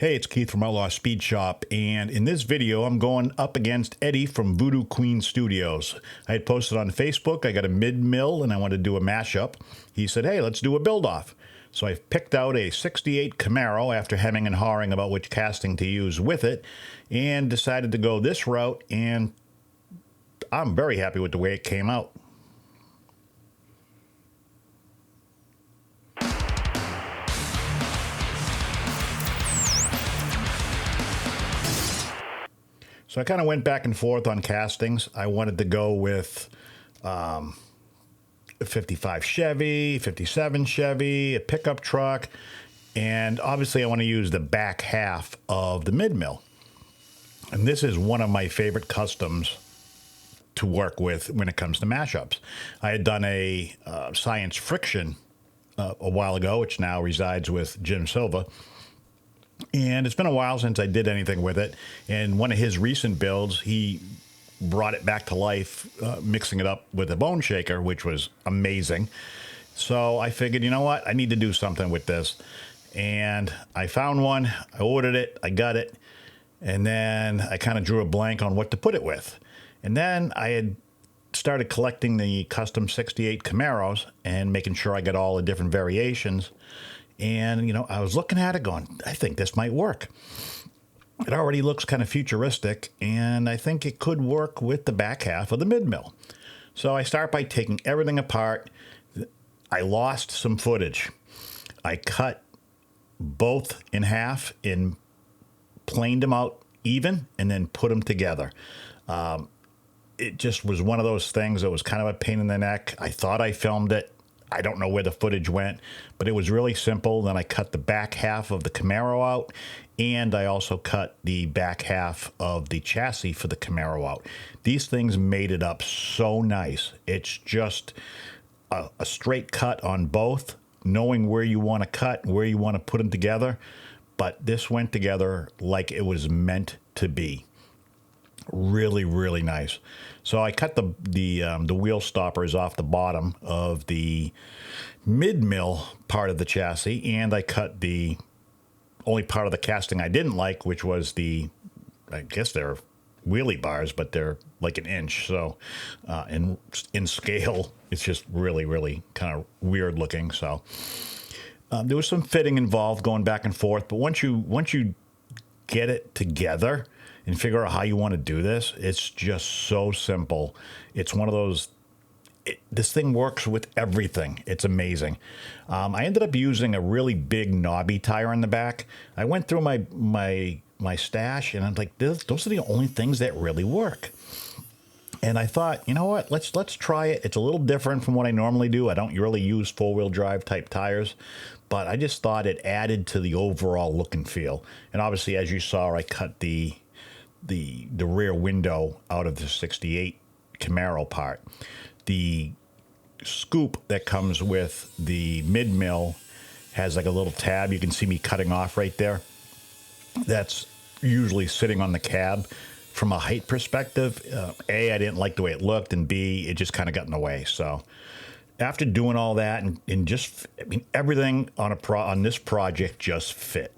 Hey, it's Keith from Outlaw Speed Shop, and in this video I'm going up against Eddie from Voodoo Queen Studios. I had posted on Facebook I got a mid-mill and I wanted to do a mashup. He said, hey, let's do a build-off. So I picked out a 68 Camaro after hemming and hawing about which casting to use with it, and decided to go this route, and I'm very happy with the way it came out. So I kind of went back and forth on castings. I wanted to go with a 55 Chevy, 57 Chevy, a pickup truck, and obviously I want to use the back half of the mid-mill. And this is one of my favorite customs to work with when it comes to mashups. I had done a Science Friction a while ago, which now resides with Jim Silva. And it's been a while since I did anything with it. And one of his recent builds, he brought it back to life, mixing it up with a bone shaker, which was amazing. So I figured, you know what? I need to do something with this. And I found one. I ordered it. I got it. And then I kind of drew a blank on what to put it with. And then I had started collecting the custom 68 Camaros and making sure I got all the different variations. And, you know, I was looking at it going, I think this might work. It already looks kind of futuristic, and I think it could work with the back half of the mid-mill. So I start by taking everything apart. I lost some footage. I cut both in half and planed them out even and then put them together. It just was one of those things that was kind of a pain in the neck. I thought I filmed it. I don't know where the footage went, but it was really simple. Then I cut the back half of the Camaro out, and I also cut the back half of the chassis for the Camaro out. These things made it up so nice. It's just a straight cut on both, knowing where you want to cut, where you want to put them together. But this went together like it was meant to be. Really, really nice. So I cut the wheel stoppers off the bottom of the mid-mill part of the chassis, and I cut the only part of the casting I didn't like, which was I guess they're wheelie bars, but they're like an inch. So in scale, it's just really, really kind of weird looking. So there was some fitting involved, going back and forth. But once you get it together and figure out how you want to do this, it's just so simple. It's one of those, this thing works with everything. It's amazing. I ended up using a really big knobby tire in the back. I went through my stash, and I'm like, those are the only things that really work. And I thought, you know what, let's try it. It's a little different from what I normally do. I don't really use four-wheel drive type tires, but I just thought it added to the overall look and feel. And obviously, as you saw, I cut the rear window out of the 68 Camaro part. The scoop that comes with the mid-mill has like a little tab. You can see me cutting off right there. That's usually sitting on the cab. From a height perspective, A, I didn't like the way it looked, and B, it just kind of got in the way. So after doing all that and just, I mean, everything on this project just fit.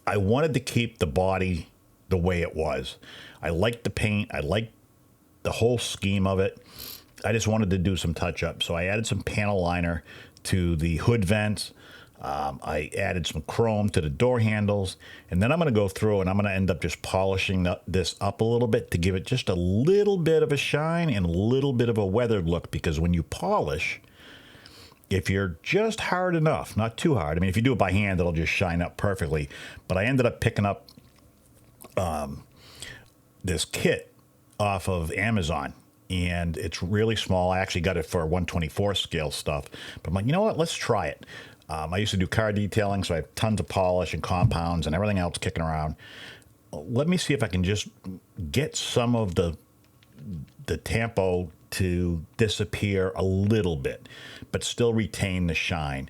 I wanted to keep the body the way it was. I liked the paint. I liked the whole scheme of it. I just wanted to do some touch-up. So I added some panel liner to the hood vents. I added some chrome to the door handles. And then I'm going to go through and I'm going to end up just polishing this up a little bit to give it just a little bit of a shine and a little bit of a weathered look. Because when you polish, if you're just hard enough, not too hard. I mean, if you do it by hand, it'll just shine up perfectly. But I ended up picking up this kit off of Amazon, and it's really small. I actually got it for 1/24 scale stuff, but I'm like, you know what, let's try it. I used to do car detailing, so I have tons of polish and compounds and everything else kicking around. Let me see if I can just get some of the tampo to disappear a little bit, but still retain the shine.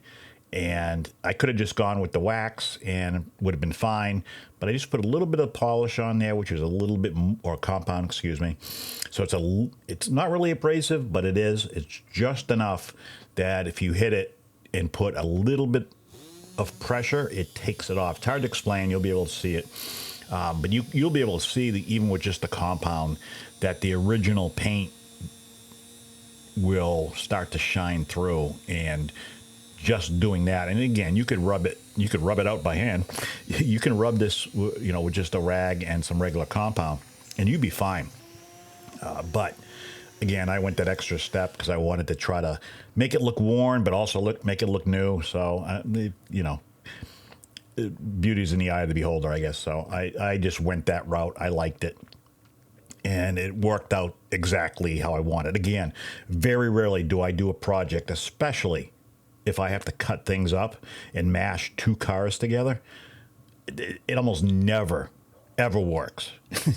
And I could have just gone with the wax and would have been fine, but I just put a little bit of polish on there, which is a little bit, or compound, excuse me. So it's not really abrasive, but it is. It's just enough that if you hit it and put a little bit of pressure, it takes it off. It's hard to explain. You'll be able to see it. But you'll be able to see, even with just the compound, that the original paint will start to shine through. And just doing that, and again, you could rub it out by hand. You can rub this, with just a rag and some regular compound, and you'd be fine. But again, I went that extra step because I wanted to try to make it look worn, but also make it look new. So, beauty's in the eye of the beholder, I guess. So I just went that route. I liked it. And it worked out exactly how I wanted. Again, very rarely do I do a project, especially if I have to cut things up and mash two cars together. It almost never, ever works.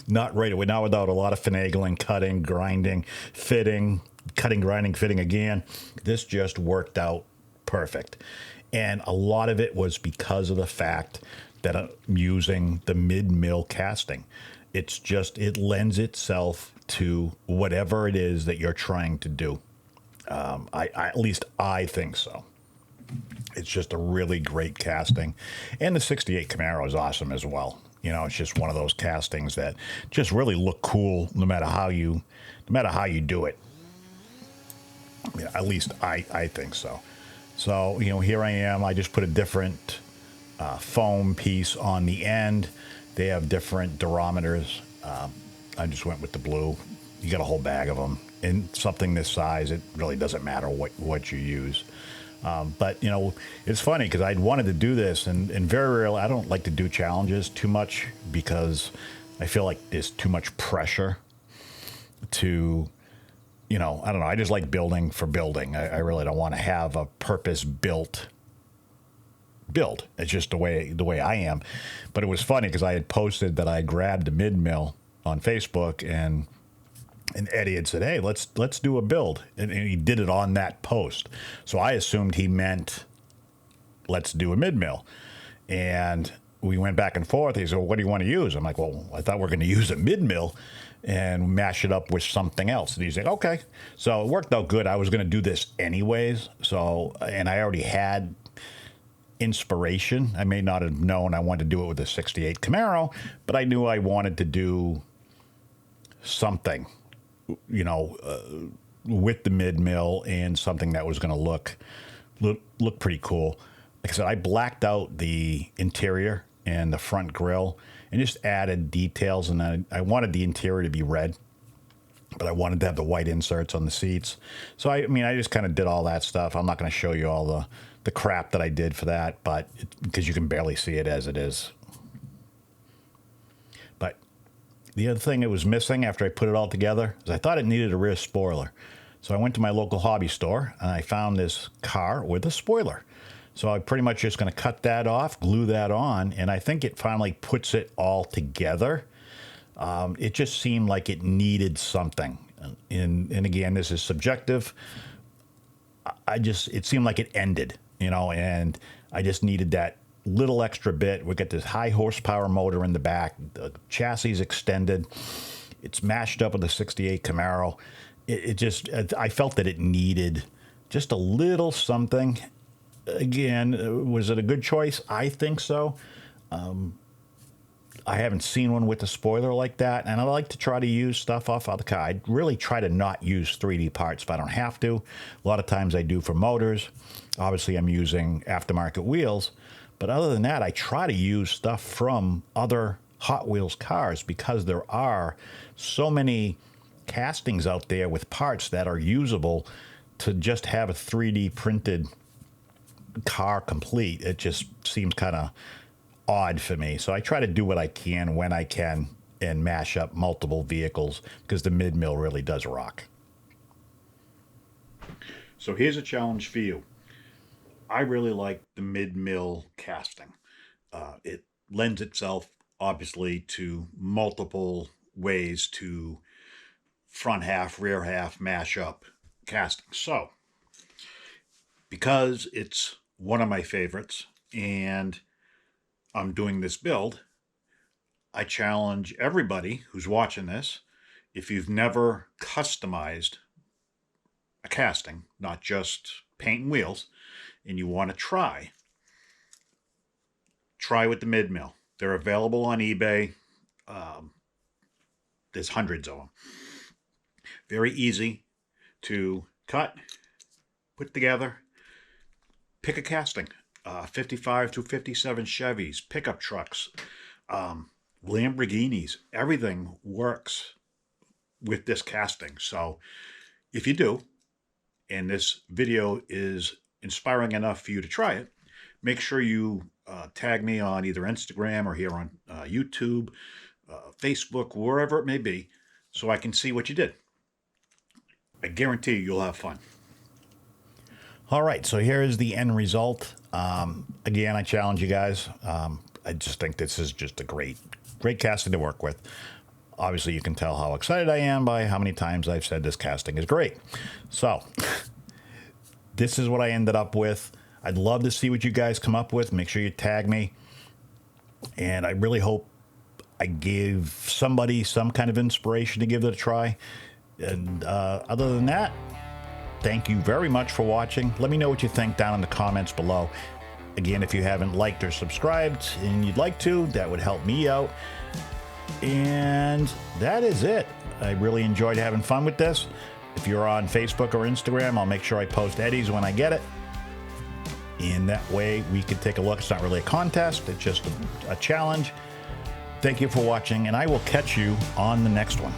Not right away. Not without a lot of finagling, cutting, grinding, fitting, cutting, grinding, fitting again. This just worked out perfect. And a lot of it was because of the fact that I'm using the mid-mill casting. It lends itself to whatever it is that you're trying to do. At least I think so. It's just a really great casting. And the 68 Camaro is awesome as well. It's just one of those castings that just really look cool no matter how you do it. At least I think so. So, here I am. I just put a different foam piece on the end. They have different durometers. I just went with the blue. You got a whole bag of them. And something this size, it really doesn't matter what you use. But, it's funny because I'd wanted to do this, and very rarely, I don't like to do challenges too much because I feel like there's too much pressure to, I don't know. I just like building for building. I really don't want to have a purpose-built build. It's just the way I am. But it was funny because I had posted that I grabbed a mid-mill on Facebook, and Eddie had said, "Hey, let's do a build," and he did it on that post. So I assumed he meant let's do a mid-mill, and we went back and forth. He said, "Well, what do you want to use?" I'm like, "Well, I thought we are going to use a mid-mill and mash it up with something else." And he's like, "Okay." So it worked out good. I was going to do this anyways. So, and I already had inspiration. I may not have known I wanted to do it with the 68 Camaro, but I knew I wanted to do something, with the mid-mill and something that was going to look pretty cool. Like I said, I blacked out the interior and the front grille and just added details. And I wanted the interior to be red, but I wanted to have the white inserts on the seats. So, I just kind of did all that stuff. I'm not going to show you all the crap that I did for that, but because you can barely see it as it is. But the other thing it was missing after I put it all together is I thought it needed a rear spoiler. So I went to my local hobby store and I found this car with a spoiler. So I'm pretty much just going to cut that off, glue that on, and I think it finally puts it all together. It just seemed like it needed something. And again, this is subjective. It seemed like it ended, and I just needed that little extra bit. We got this high horsepower motor in the back. The chassis is extended. It's mashed up with the 68 Camaro. I felt that it needed just a little something. Again, was it a good choice? I think so. I haven't seen one with a spoiler like that, and I like to try to use stuff off other car. I really try to not use 3D parts if I don't have to. A lot of times I do for motors. Obviously, I'm using aftermarket wheels, but other than that, I try to use stuff from other Hot Wheels cars because there are so many castings out there with parts that are usable. To just have a 3D printed car complete, it just seems kind of odd for me. So I try to do what I can when I can and mash up multiple vehicles because the mid-mill really does rock. So here's a challenge for you. I really like the mid-mill casting. It lends itself obviously to multiple ways to front half, rear half, mash up casting. So because it's one of my favorites and I'm doing this build, I challenge everybody who's watching this, if you've never customized a casting, not just paint and wheels, and you want to try, try with the mid mill. They're available on eBay. There's hundreds of them. Very easy to cut, put together, pick a casting. 55 to 57 Chevys, pickup trucks, Lamborghinis, everything works with this casting. So if you do, and this video is inspiring enough for you to try it, make sure you tag me on either Instagram or here on YouTube, Facebook, wherever it may be, so I can see what you did. I guarantee you'll have fun. All right, so here is the end result. Again, I challenge you guys. I just think this is just a great casting to work with. Obviously, you can tell how excited I am by how many times I've said this casting is great. So, this is what I ended up with. I'd love to see what you guys come up with. Make sure you tag me. And I really hope I gave somebody some kind of inspiration to give it a try. And other than that, thank you very much for watching. Let me know what you think down in the comments below. Again, if you haven't liked or subscribed and you'd like to, that would help me out. And that is it. I really enjoyed having fun with this. If you're on Facebook or Instagram, I'll make sure I post Eddie's when I get it. And that way we can take a look. It's not really a contest, it's just a challenge. Thank you for watching, and I will catch you on the next one.